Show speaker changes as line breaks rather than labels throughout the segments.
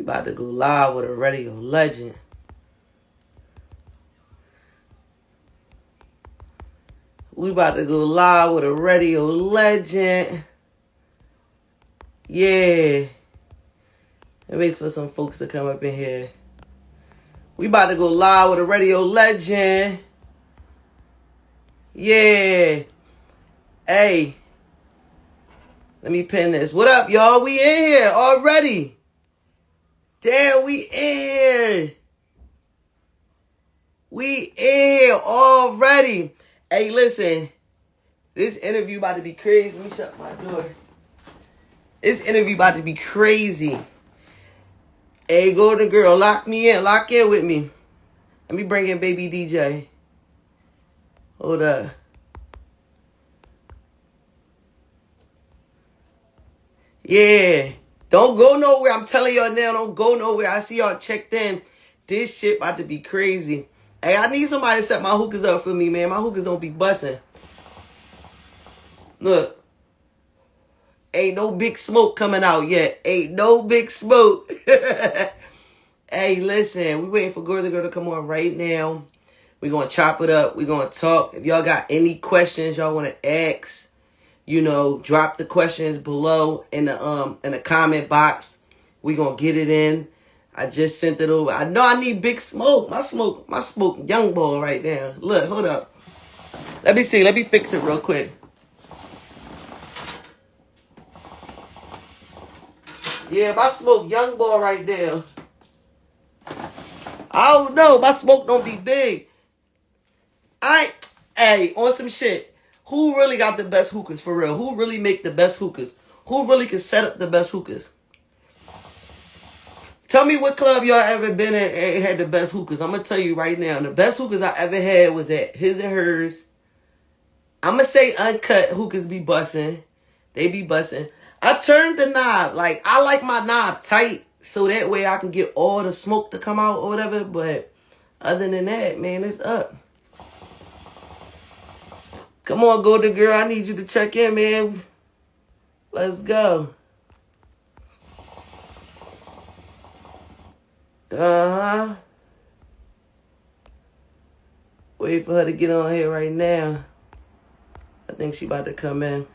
We about to go live with a radio legend. We about to go live with a radio legend. Yeah. It waits for some folks to come up in here. We about to go live with a radio legend. Yeah. Hey. Let me pin this. What up, y'all? We in here already. Damn, we in here. We in here already. Hey, listen. This interview about to be crazy. Let me shut my door. This interview about to be crazy. Hey, Golden Girl, lock me in. Lock in with me. Let me bring in Baby DJ. Hold up. Yeah. Don't go nowhere. I'm telling y'all now, don't go nowhere. I see y'all checked in. This shit about to be crazy. Hey, I need somebody to set my hookahs up for me, man. My hookahs don't be busting. Look. Ain't no big smoke coming out yet. Ain't no big smoke. Hey, listen. We waiting for Golden Girl to come on right now. We going to chop it up. We going to talk. If y'all got any questions y'all want to ask, you know, drop the questions below in the comment box. We going to get it in. I just sent it over. I know I need big smoke. My smoke young boy right now. Look, hold up. Let me see. Let me fix it real quick. Yeah, my smoke young boy right there. I don't know. My smoke don't be big. Hey, on some shit. Who really got the best hookahs for real? Who really make the best hookahs? Who really can set up the best hookahs? Tell me what club y'all ever been in and had the best hookahs. I'm going to tell you right now. The best hookahs I ever had was at His and Hers. I'm going to say Uncut hookahs be busting. They be busting. I turned the knob. Like, I like my knob tight so that way I can get all the smoke to come out or whatever. But other than that, man, it's up. Come on, Golden Girl. I need you to check in, man. Let's go. Uh-huh. Wait for her to get on here right now. I think she about to come in.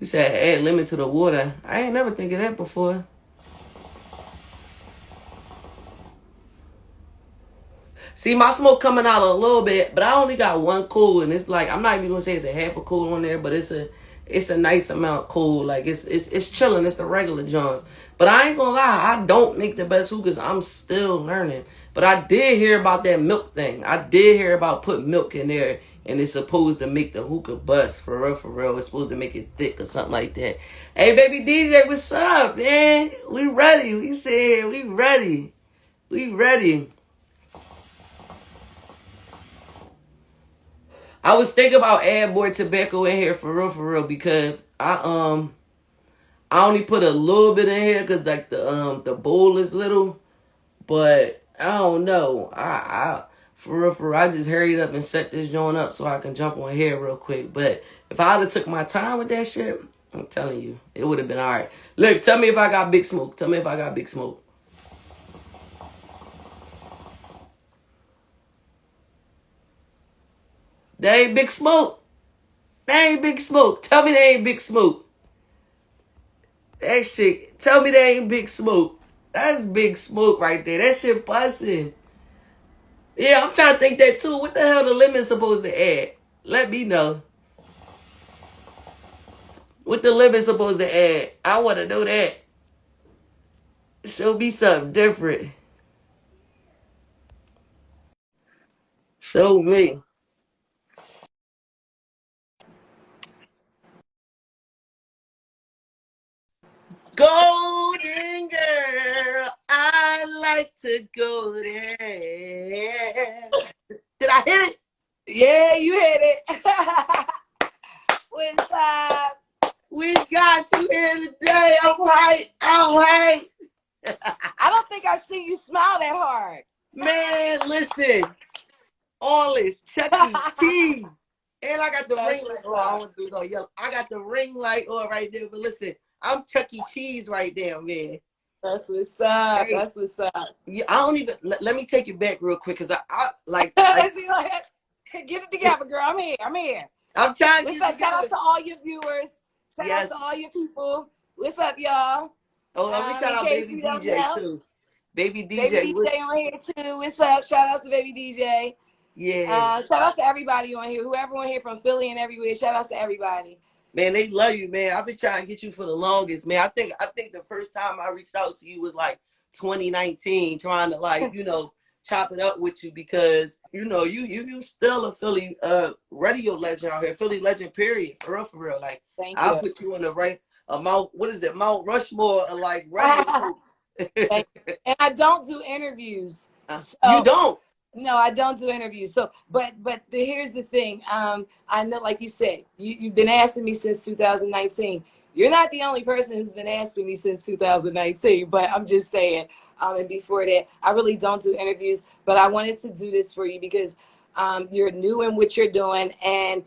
You said add lemon to the water. I ain't never think of that before. See, my smoke coming out a little bit, but I only got one coal, and it's like I'm not even gonna say it's a half a coal on there, but it's a nice amount coal. Like it's chilling. It's the regular Johns. But I ain't gonna lie, I don't make the best hookahs. I'm still learning. But I did hear about that milk thing. I did hear about putting milk in there, and it's supposed to make the hookah bust. For real, for real. It's supposed to make it thick or something like that. Hey, Baby DJ, what's up, man? We ready. We sit here. We ready. We ready. I was thinking about adding more tobacco in here for real, because I only put a little bit in here because like the bowl is little, but I don't know. I for real, I just hurried up and set this joint up so I can jump on here real quick. But if I would have took my time with that shit, I'm telling you, it would have been all right. Look, tell me if I got big smoke. Tell me if I got big smoke. They ain't big smoke. They ain't big smoke. Tell me they ain't big smoke. That shit. Tell me they ain't big smoke. That's big smoke right there. That shit busting. Yeah, I'm trying to think that too. What the hell the lemon supposed to add? Let me know. What the lemon supposed to add? I want to know that. Show me something different. Show me. Golden girl, I like to go there. Did I hit it?
Yeah, you hit it. What's up?
We got you here today. I'm right. I'm right.
I don't think I've seen you smile that hard.
Man, listen. All this Chuck E. Cheese. And I got the
That's
ring light.
what's
Oh, I
up.
don't want to go yellow. I got the ring light on right there. But listen, I'm Chuck E. Cheese right now, man.
That's what's up.
Hey,
That's what's up.
yeah, I don't even let me take you back real quick because I like
She like, get it together, girl. I'm here. I'm here.
I'm trying to
What's
get
up?
it
Shout out
together.
to all your viewers. Shout out
Yes.
to all your people. What's up, y'all?
Oh, let me shout
In
out
case
Baby
you don't
DJ
know,
too. Baby
Baby
DJ was
DJ on here too. What's up? Shout out to Baby DJ.
yeah.
Shout out to everybody on here. Whoever on here from Philly and everywhere. Shout out to everybody.
Man, they love you, man. I've been trying to get you for the longest, man. I think the first time I reached out to you was like 2019, trying to like, chop it up with you because you still a Philly radio legend out here, Philly legend, period. For real. Like
Thank
I'll
you.
put you on the right Mount Rushmore of like radio hosts.
And I don't do interviews. So,
you don't?
No, I don't do interviews. So, here's the thing. I know, like you said, you've been asking me since 2019. You're not the only person who's been asking me since 2019, but I'm just saying. And before that, I really don't do interviews, but I wanted to do this for you because you're new in what you're doing, and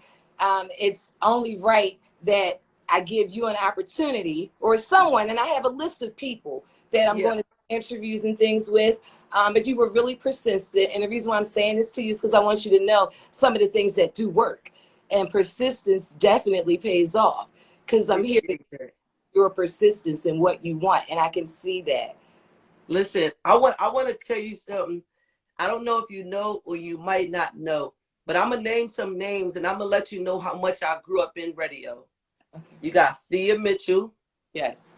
it's only right that I give you an opportunity or someone, and I have a list of people that I'm going to do interviews and things with. But you were really persistent. And the reason why I'm saying this to you is because I want you to know some of the things that do work. And persistence definitely pays off. Because I'm here to your persistence in what you want. And I can see that.
Listen, I want to tell you something. I don't know if you know or you might not know, but I'm going to name some names and I'm going to let you know how much I grew up in radio. Okay. You got Thea Mitchell.
Yes.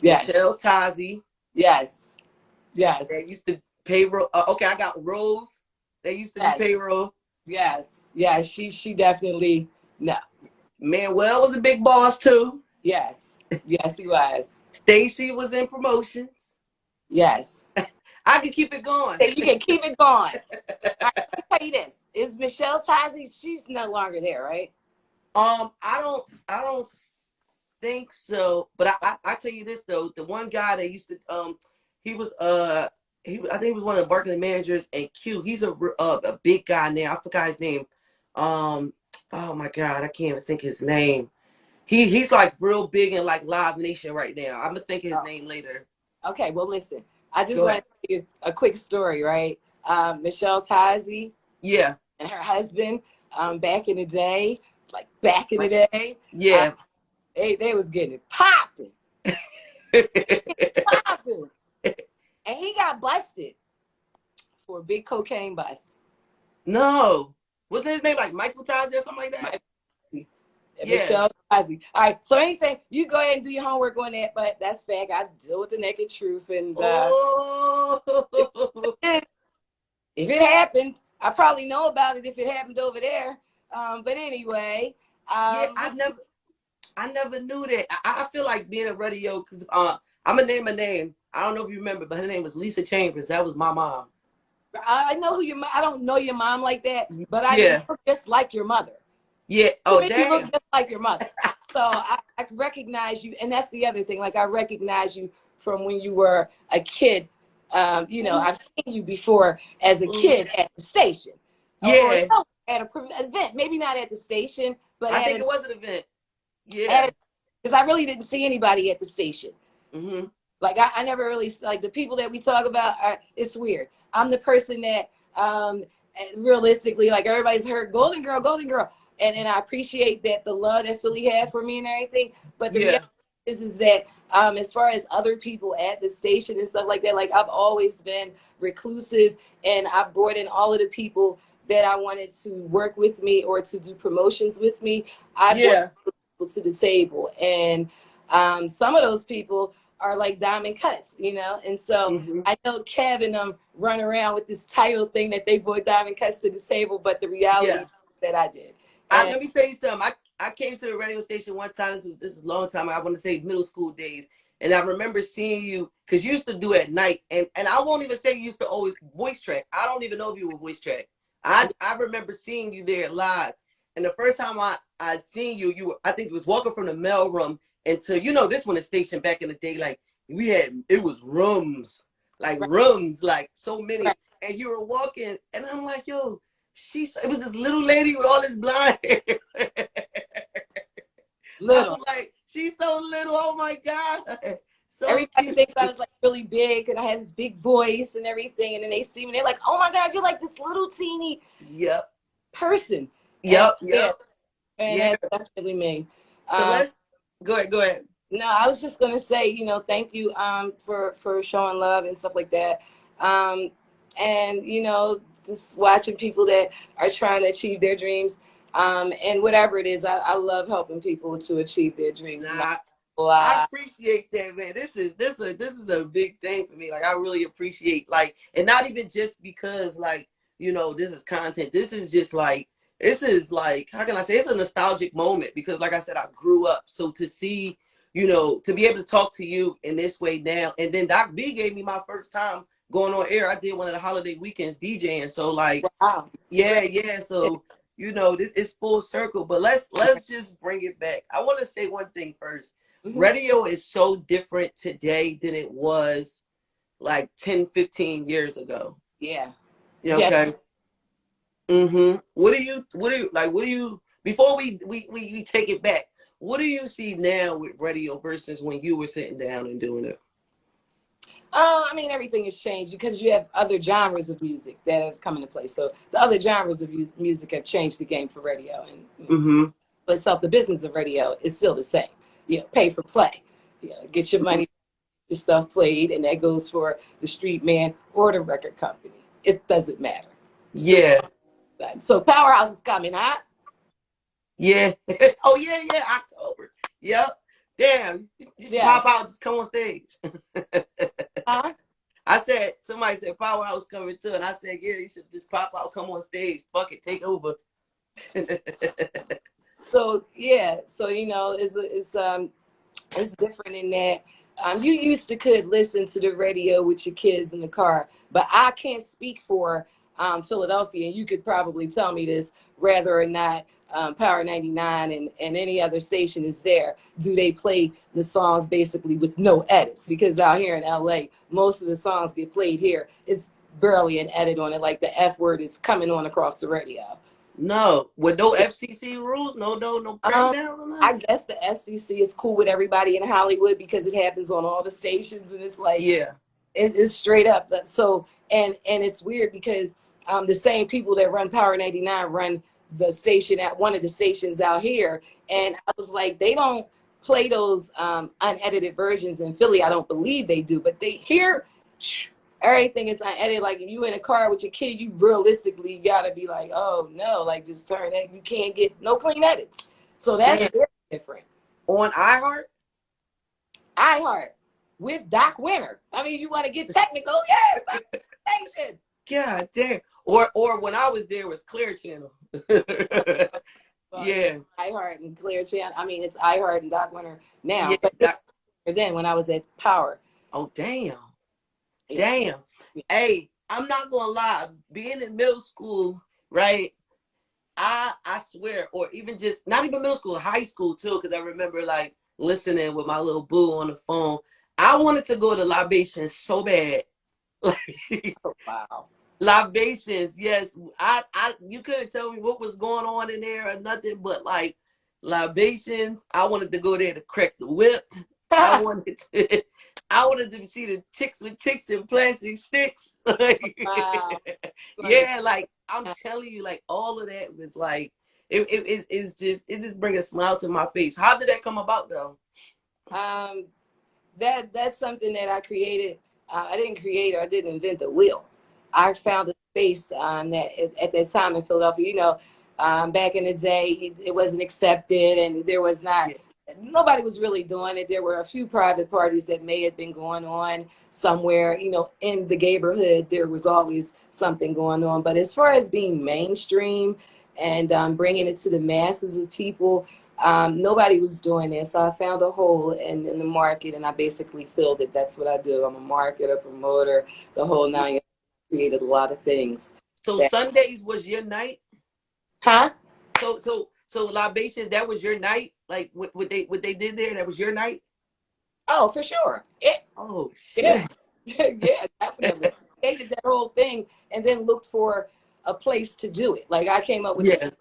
Yes.
Michelle Tazi.
Yes. Yes.
They used to payroll. Okay, I got Rose. They used to do payroll.
Yes. Yeah, she definitely, no.
Manuel was a big boss too.
Yes. Yes, he was.
Stacy was in promotions.
Yes.
I can keep it going.
You can keep it going. Right, let me tell you this. Is Michelle Tazi, she's no longer there, right?
I don't think so. But I tell you this though, the one guy that used to he was I think he was one of the marketing managers at Q. He's a big guy now. I forgot his name. Oh my God, I can't even think his name. He's like real big in like Live Nation right now. I'm gonna think of his name later.
Okay, well listen. I just want to tell you a quick story, right? Michelle Tazi,
yeah,
and her husband, back in the day,
yeah,
they was getting it popping. Popping. And he got busted for a big cocaine bust.
No. Wasn't his name like Michael Tazi or something like that?
Yeah. Michelle Tazi. All right. So anything, you go ahead and do your homework on that, but that's fact. I deal with the naked truth. And if it happened, I probably know about it if it happened over there. But anyway.
Yeah, I never knew that. I feel like being a radio because I'm gonna name a name. I don't know if you remember, but her name was Lisa Chambers. That was my mom.
I know who your mom. I don't know your mom like that, but I look just like your mother.
Yeah. Oh,
damn. You look just like your mother. So I recognize you, and that's the other thing. Like I recognize you from when you were a kid. I've seen you before as a kid at the station.
Yeah.
Or at an event, maybe not at the station, but
I think it was an event. Yeah.
Because I really didn't see anybody at the station.
Mm-hmm.
Like I never really, like the people that we talk about, it's weird. I'm the person that realistically, like everybody's heard Golden Girl. And I appreciate that the love that Philly had for me and everything. But the reality is that as far as other people at the station and stuff like that, like I've always been reclusive, and I brought in all of the people that I wanted to work with me or to do promotions with me. I brought people to the table. And some of those people are like Diamond Cuts, and so I know Kev and them run around with this title thing that they brought Diamond Cuts to the table, but the reality is that I did.
Let me tell you something. I came to the radio station one time. This is a long time. I want to say middle school days, and I remember seeing you because you used to do at night, and I won't even say you used to always voice track. I don't even know if you were voice track. I remember seeing you there live, and the first time I seen you were, I think it was walking from the mail room. Until this one is stationed back in the day, like it was rooms, like rooms, like so many, and you were walking, and I'm like, yo, it was this little lady with all this blonde hair.
Little.
I'm like, She's so little. Oh my God. So
Everybody
cute.
thinks I was like really big and I had this big voice and everything. And then they see me, they're like, oh my God, you're like this little teeny
Yep.
person. And
Yep.
yeah,
Yep.
and
Yeah.
that's definitely me.
So
Um,
let's go ahead. Go ahead.
no, I was just gonna say, thank you for showing love and stuff like that. Um, and just watching people that are trying to achieve their dreams. And whatever it is, I love helping people to achieve their dreams.
Nah, I
Blah.
appreciate that, man. This is a big thing for me. Like I really appreciate like, and not even just because like this is content. This is like how can I say it's a nostalgic moment because like I said I grew up. So to see to be able to talk to you in this way now, and then Doc B gave me my first time going on air. I did one of the holiday weekends DJing. So like
Wow.
yeah. So this is full circle. But let's just bring it back. I want to say one thing first.
Mhm.
Radio is so different today than it was like 10, 15 years ago.
Yeah.
Yeah,
Yeah.
okay. What do you before we take it back, what do you see now with radio versus when you were sitting down and doing it?
I mean, everything has changed because you have other genres of music that have come into play. So the other genres of music have changed the game for radio, and
Mm-hmm.
but itself, the business of radio is still the same. Pay for play. Get your money, your stuff played, and that goes for the street man or the record company. It doesn't matter.
Yeah.
So Powerhouse is coming, huh?
Yeah. Oh yeah, October. Yep. Damn. You should
Yeah.
pop out, just come on stage.
Huh?
I said, somebody said Powerhouse coming too, and I said, yeah, you should just pop out, come on stage. Fuck it, take over.
So yeah, so it's different in that you used to could listen to the radio with your kids in the car, but I can't speak for Philadelphia, and you could probably tell me this, whether or not Power 99 and any other station is there. Do they play the songs basically with no edits? Because out here in LA, most of the songs get played here. It's barely an edit on it, like the F word is coming on across the radio.
No, with no FCC rules, no crackdowns on
I
that.
guess the SEC is cool with everybody in Hollywood because it happens on all the stations, and it's like
Yeah.
it's straight up. So and it's weird because the same people that run Power 99 run the station at one of the stations out here, and I was like, they don't play those unedited versions in Philly. I don't believe they do, but they here. Everything is unedited. Like if you in a car with your kid, you realistically gotta be like, oh no, like just turn that. You can't get no clean edits. So that's
Damn.
very different.
On iHeart?
iHeart with Doc Winter. I mean, you want to get technical? Yeah, station.
God damn. Or when I was there, it was Clear Channel. Yeah.
iHeart and Clear Channel. I mean, it's iHeart and Doc Winter now.
Yeah.
But then when I was at Power.
Oh, damn.
Yeah.
Damn. Hey, I'm not gonna lie. Being in middle school, right? I swear, or even just not even middle school, high school too, because I remember like listening with my little boo on the phone. I wanted to go to Libations so bad. Like
Oh, wow.
Libations, yes. I you couldn't tell me what was going on in there or nothing, but like Libations, I wanted to go there to crack the whip. I wanted to see the chicks with chicks and plastic sticks.
Wow.
Yeah, like I'm telling you, like all of that was like it just bring a smile to my face. How did that come about though?
That's something that I created. I didn't create or I didn't invent the wheel. I found a space that at that time in Philadelphia, back in the day, it wasn't accepted and there was not, nobody was really doing it. There were a few private parties that may have been going on somewhere, in the neighborhood, there was always something going on. But as far as being mainstream and bringing it to the masses of people, nobody was doing this. So I found a hole in the market and I basically filled it. That's what I do. I'm a marketer, promoter, the whole nine. Created a lot of things.
So Sundays was your night?
Huh?
So Libations, that was your night? Like what they did there, that was your night?
Oh, for sure.
Oh shit.
Yeah, yeah, definitely. Created that whole thing and then looked for a place to do it. Like I came up with this to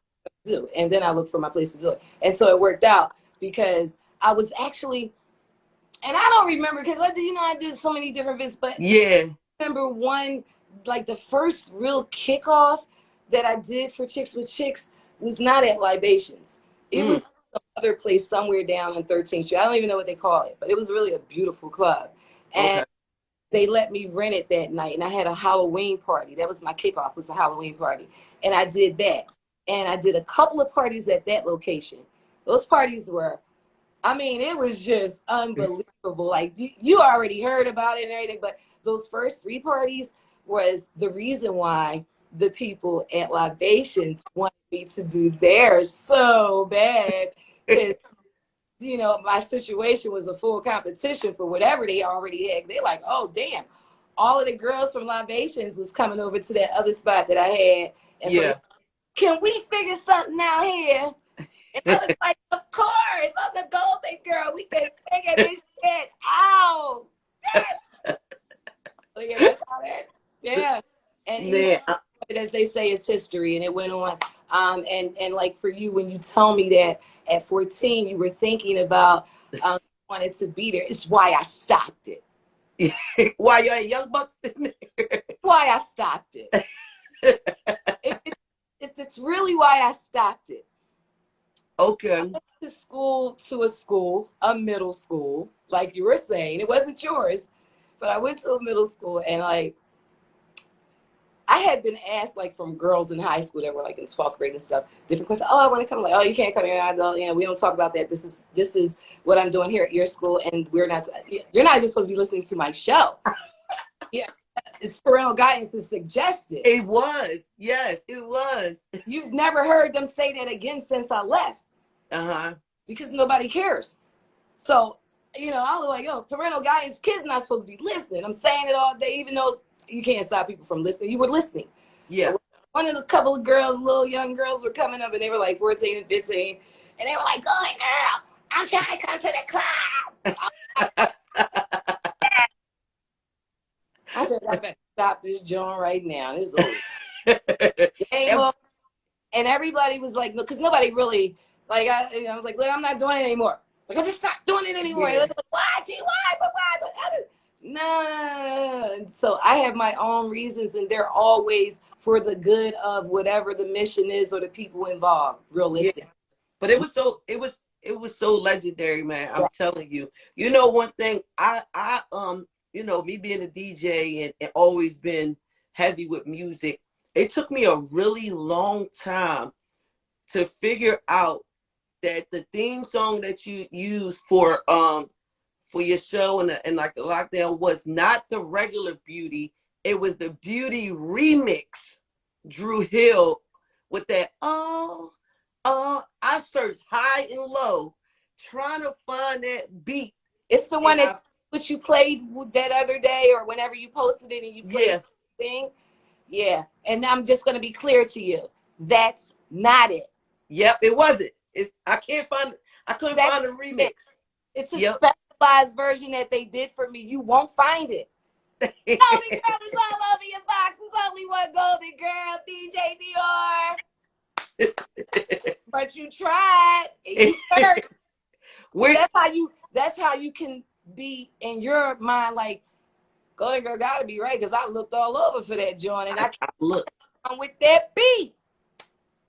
do, and then I looked for my place to do it. And so it worked out because I was actually, and I don't remember because I did so many different bits, but
Yeah.
I remember one, like the first real kickoff that I did for Chicks with Chicks was not at Libations. It was another place somewhere down on 13th Street. I don't even know what they call it, but it was really a beautiful club. And
Okay.
they let me rent it that night, and I had a Halloween party. That was my kickoff, was a Halloween party. And I did that. And I did a couple of parties at that location. Those parties were, I mean, it was just unbelievable. Like you already heard about it and everything, but those first 3 parties was the reason why the people at Libations wanted me to do theirs so bad. Because, my situation was a full competition for whatever they already had. They're like, oh, damn. All of the girls from Libations was coming over to that other spot that I had. And so, can we figure something out here? And I was like, of course, I'm the golden girl. We can figure this shit out. Yeah. Look at that's how that. Yeah. And as they say, it's history, and it went on. And like for you, when you tell me that at 14 you were thinking about wanted to be there, it's why I stopped it.
Why you at Young Bucks?
Why I stopped it. It's really why I stopped it.
Okay.
I went to a middle school, like you were saying. It wasn't yours, but I went to a middle school, and like I had been asked, like, from girls in high school that were like in 12th grade and stuff, different questions. Oh, I want to come. Like, oh, you can't come here. I don't, we don't talk about that. This is what I'm doing here at your school, and you're not even supposed to be listening to my show. Yeah, it's parental guidance is suggested.
It was, yes, it was.
You've never heard them say that again since I left. Because nobody cares. So, I was like, yo, parental guidance, kids not supposed to be listening. I'm saying it all day, even though you can't stop people from listening. You were listening.
Yeah.
One of the couple of girls, little young girls, were coming up, and they were like 14 and 15, and they were like, "Go ahead, girl, I'm trying to come to the club." I said, I better stop this joint right now. This is over. And everybody was like, because nobody really, like, I was like, look, I'm not doing it anymore. Like, I'm just not doing it anymore. Yeah. Like, why? Nah. So I have my own reasons, and they're always for the good of whatever the mission is or the people involved. Realistic.
Yeah. But it was so legendary, man. I'm telling you. You know one thing, I me being a DJ and always been heavy with music, it took me a really long time to figure out that the theme song that you used for your show and like the lockdown was not the regular Beauty. It was the Beauty remix, Dru Hill, with that I searched high and low trying to find that beat.
It's the one that which you played that other day or whenever you posted it and you played the thing. Yeah. And I'm just gonna be clear to you. That's not it.
Yep, it wasn't. I couldn't find the remix.
It's a specialized version that they did for me. You won't find it. Golden Girl is all over your box. There's only one Golden Girl, DJ Dior. But you tried and you searched. That's how you can be in your mind like Golden Girl gotta be right, because I looked all over for that joint and I looked with that beat.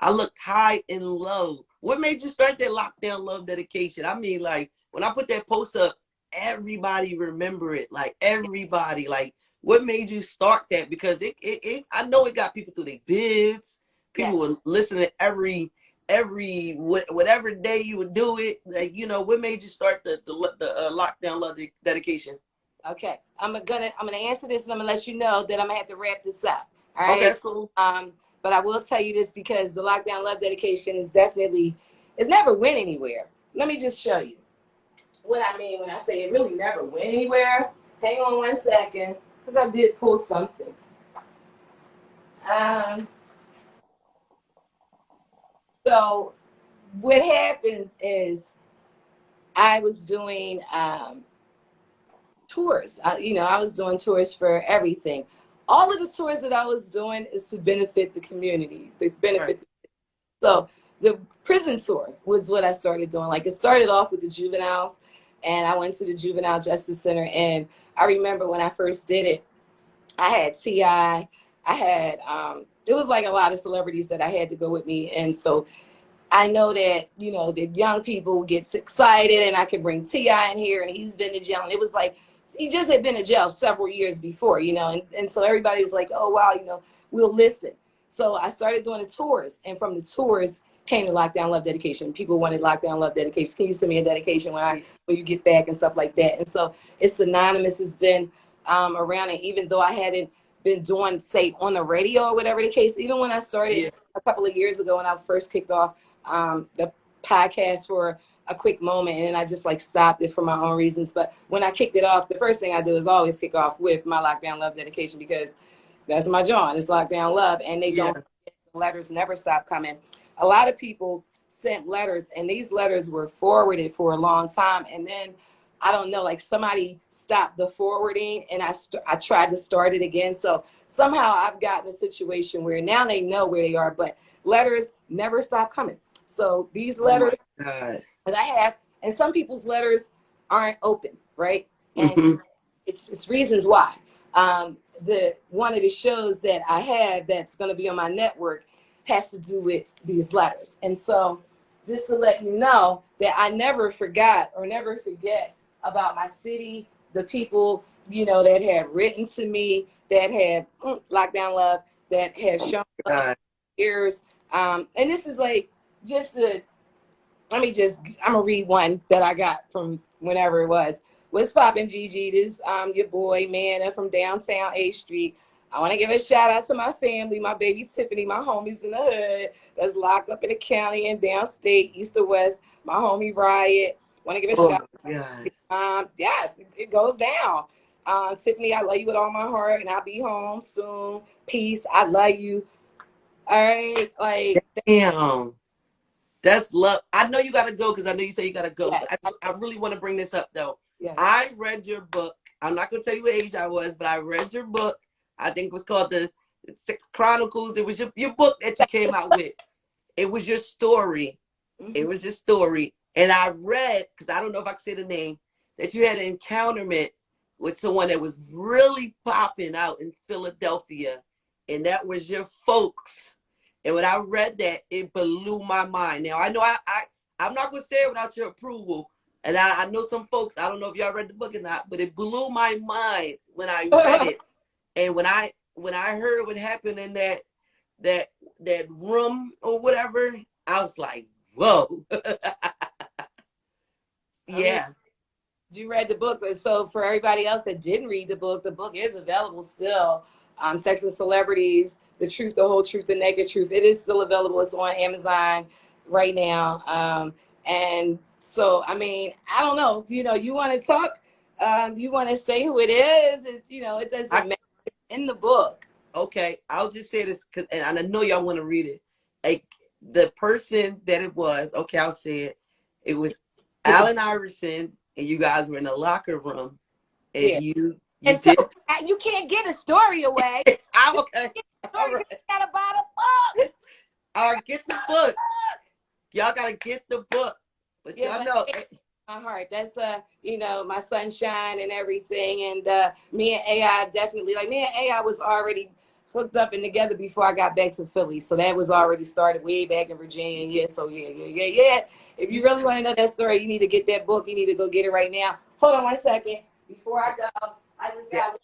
I looked high and low. What made you start that Lockdown Love dedication? I mean, like, when I put that post up, everybody remember it. Like, everybody. Like, what made you start that? Because I know it got people through their bids. People were listening every whatever day you would do it. Like, what made you start the Lockdown Love dedication?
Okay, I'm gonna answer this, and I'm gonna let you know that I'm gonna have to wrap this up. All right.
Okay, that's cool.
But I will tell you this, because the Lockdown Love dedication is definitely, it never went anywhere. Let me just show you what I mean when I say it really never went anywhere. Hang on one second, because I did pull something. So what happens is I was doing tours. I was doing tours for everything. All of the tours that I was doing is to benefit the community, So the prison tour was what I started doing. Like, it started off with the juveniles, and I went to the Juvenile Justice Center. And I remember when I first did it, I had T.I., I had, it was like a lot of celebrities that I had to go with me. And so I know that, you know, the young people get excited, and I can bring T.I. in here, and he's been to jail. And it was like, he just had been to jail several years before, you know, and so everybody's like, oh, wow, you know, we'll listen. So I started doing the tours, and from the tours came the Lockdown Love dedication. People wanted Lockdown Love dedication. Can you send me a dedication when you get back and stuff like that? And so it's anonymous. It's been around, and even though I hadn't been doing, say, on the radio or whatever the case, even when I started a couple of years ago when I first kicked off the podcast for a quick moment, and then I just like stopped it for my own reasons. But when I kicked it off, the first thing I do is always kick off with my Lockdown Love dedication, because that's my John. It's Lockdown Love, and they don't. The letters never stop coming. A lot of people sent letters, and these letters were forwarded for a long time, and then I don't know, like somebody stopped the forwarding, and I tried to start it again. So somehow I've gotten a situation where now they know where they are, but letters never stop coming. So these letters that I have, and some people's letters aren't opened, right? And it's reasons why. One of the shows that I have that's going to be on my network has to do with these letters. And so just to let you know that I never forgot or never forget about my city, the people, you know, that have written to me, that have Lockdown Love, that have shown up ears. And this is like just I'm gonna read one that I got from whenever it was. What's poppin', Gigi? This your boy Manna from downtown A Street. I want to give a shout out to my family, my baby Tiffany, my homies in the hood that's locked up in the county and downstate, east or west. My homie Riot. Want to give a shout out. Yes, it goes down. Tiffany, I love you with all my heart, and I'll be home soon. Peace. I love you. All right, like
damn. That's love. I know you gotta go because I know you say you gotta go.
Yes.
I really want to bring this up though.
Yes.
I read your book. I'm not gonna tell you what age I was, but I read your book. I think it was called the Chronicles. It was your book that you came out with. It was your story. It was your story. And I read, because I don't know if I can say the name, that you had an encounterment with someone that was really popping out in Philadelphia. And that was your folks. And when I read that, it blew my mind. Now, I know I'm not going to say it without your approval. And I know some folks, I don't know if y'all read the book or not, but it blew my mind when I read it. And when I heard what happened in that room or whatever, I was like, whoa. Yeah.
You read the book. So for everybody else that didn't read the book is available still. Sex and Celebrities, The Truth, the Whole Truth, the Naked Truth. It is still available. It's on Amazon right now. And so, I mean, I don't know. You know, you want to talk, you want to say who it is. It's, you know, it doesn't matter. It's in the book.
Okay. I'll just say this, and I know y'all want to read it. Like, the person that it was, okay, I'll say it. It was Allen Iverson, and you guys were in the locker room, and you
and
did.
So you can't get a story away.
I'm okay. All right.
You gotta buy the book.
All right, get the book. Y'all gotta get the book. But y'all know.
My heart. That's you know, my sunshine and everything. And me and AI definitely, like, me and AI was already hooked up and together before I got back to Philly. So that was already started way back in Virginia. Yeah. So yeah. If you really want to know that story, you need to get that book. You need to go get it right now. Hold on 1 second. Before I go, I just got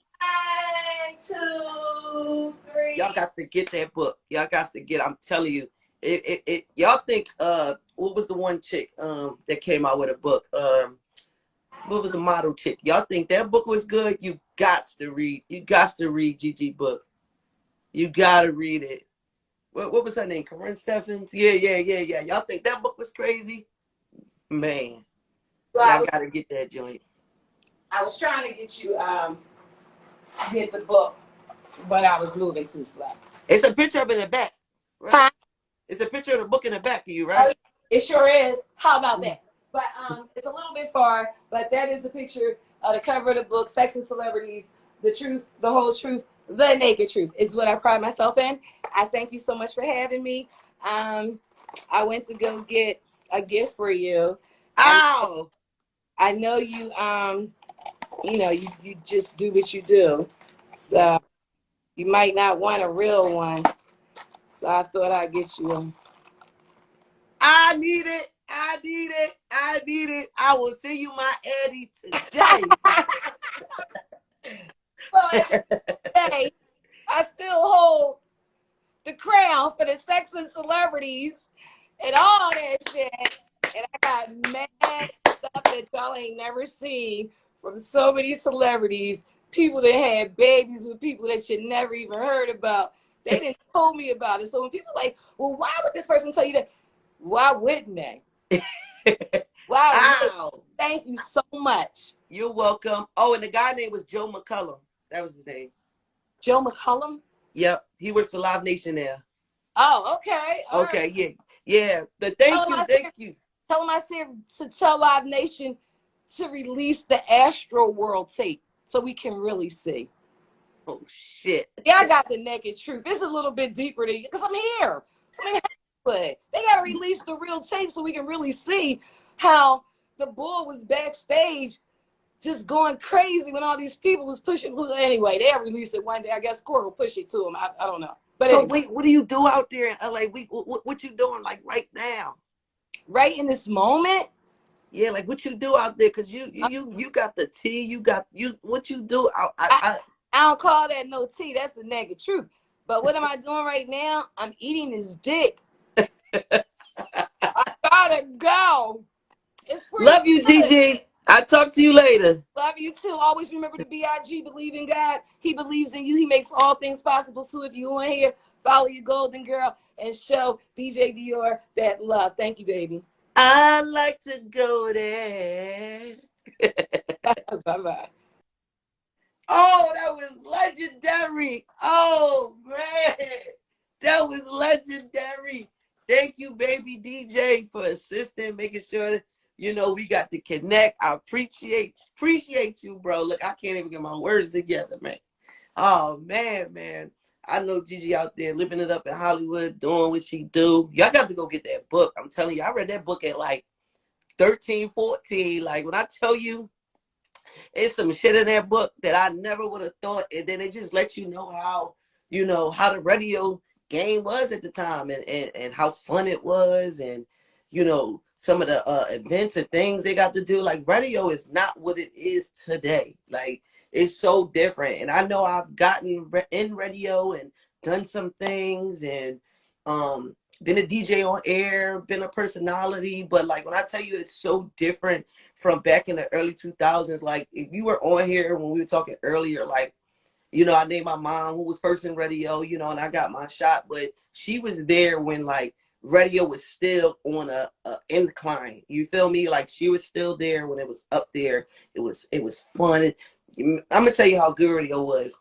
1, 2, 3.
Y'all got to get that book. Y'all got to get. I'm telling you, y'all think what was the one chick that came out with a book? What was the model chick? Y'all think that book was good? You got to read. You got to read Gigi book. You gotta read it. What was her name? Corinne Steffens? Yeah. Y'all think that book was crazy? Man. So y'all gotta get that joint.
I was trying to get you get the book, but I was moving too slow.
It's a picture of it in the back, right? Huh? It's a picture of the book in the back of you, right?
It sure is. How about that? But it's a little bit far, but that is a picture of the cover of the book, Sex and Celebrities, The Truth, the Whole Truth, the Naked Truth is what I pride myself in. I thank you so much for having me. I went to go get a gift for you.
Ow!
I know you you just do what you do.
Yeah.
So you might not want a real one. So I thought I'd get you a.
I need it. I need it. I need it. I will send you my Eddie today.
So hey, I still hold the crown for the sex and celebrities and all that shit. And I got mad stuff that y'all ain't never seen from so many celebrities. People that had babies with people that you never even heard about. They didn't told me about it. So when people are like, well, why would this person tell you that? Why wouldn't they? Why would?
Ow!
Thank you so much.
You're welcome. Oh, and the guy name was Joe McCullum. That was his name.
Joe McCullum?
Yep. He works for Live Nation now.
Oh, okay. All
Okay,
right.
yeah. Yeah. Thank you.
Tell him I said to tell Live Nation to release the Astro World tape so we can really see.
Oh shit.
Yeah, I got the naked truth. It's a little bit deeper than because I'm here. I mean, but they gotta release the real tape so we can really see how the bull was backstage just going crazy when all these people was pushing. Anyway, they'll release it one day. I guess Court will push it to him. I don't know. But
So
anyway.
wait, what do you do out there in LA? What you doing like right now?
Right in this moment?
Yeah, like what you do out there? Cause you got the tea. You got what you do out.
I don't call that no tea. That's the naked truth. But what am I doing right now? I'm eating this dick. I gotta go. It's
Love you, Gigi. I'll talk to you later.
Love you too. Always remember the BIG. Believe in God. He believes in you. He makes all things possible. So if you want here, follow your golden girl and show DJ Dior that love. Thank you, baby.
I like to go there.
Bye-bye.
Oh, that was legendary. Oh, man. That was legendary. Thank you, baby DJ, for assisting, making sure that, we got to connect. I appreciate you, bro. Look, I can't even get my words together, man. Oh, man. I know Gigi out there living it up in Hollywood, doing what she do. Y'all got to go get that book. I'm telling you, I read that book at like 13, 14. Like, when I tell you, it's some shit in that book that I never would have thought. And then it just lets you know how the radio game was at the time and how fun it was. And, some of the events and things they got to do. Like, radio is not what it is today. Like, it's so different. And I know I've gotten in radio and done some things and been a DJ on air, been a personality. But, like, when I tell you it's so different from back in the early 2000s, like if you were on here when we were talking earlier, like, I named my mom who was first in radio, and I got my shot, but she was there when like radio was still on a incline. You feel me? Like she was still there when it was up there. It was fun. I'm gonna tell you how good radio was.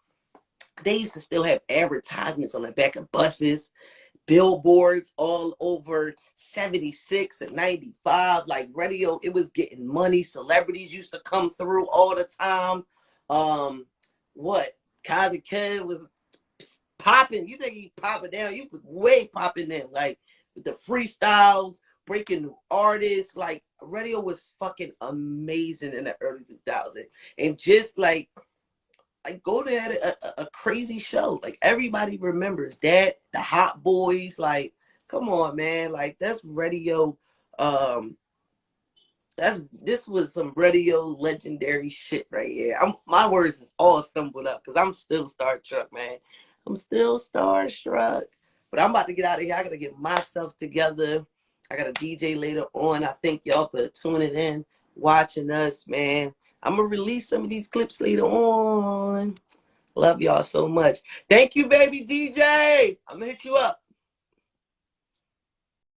They used to still have advertisements on the back of buses, billboards all over 76 and 95. Like radio, it was getting money. Celebrities used to come through all the time. Cosby Kid was popping. You think he popping down? You was way popping then. Like with the freestyles, breaking new artists. Like radio was fucking amazing in the early 2000s. And just like go to a crazy show. Like everybody remembers that. The Hot Boys, like, come on, man. Like that's radio. This was some radio legendary shit right here. My words is all stumbled up because I'm still starstruck, man. I'm still starstruck. But I'm about to get out of here. I gotta get myself together. I got a DJ later on. I thank y'all for tuning in, watching us, man. I'm going to release some of these clips later on. Love y'all so much. Thank you, baby DJ. I'm going to hit you up.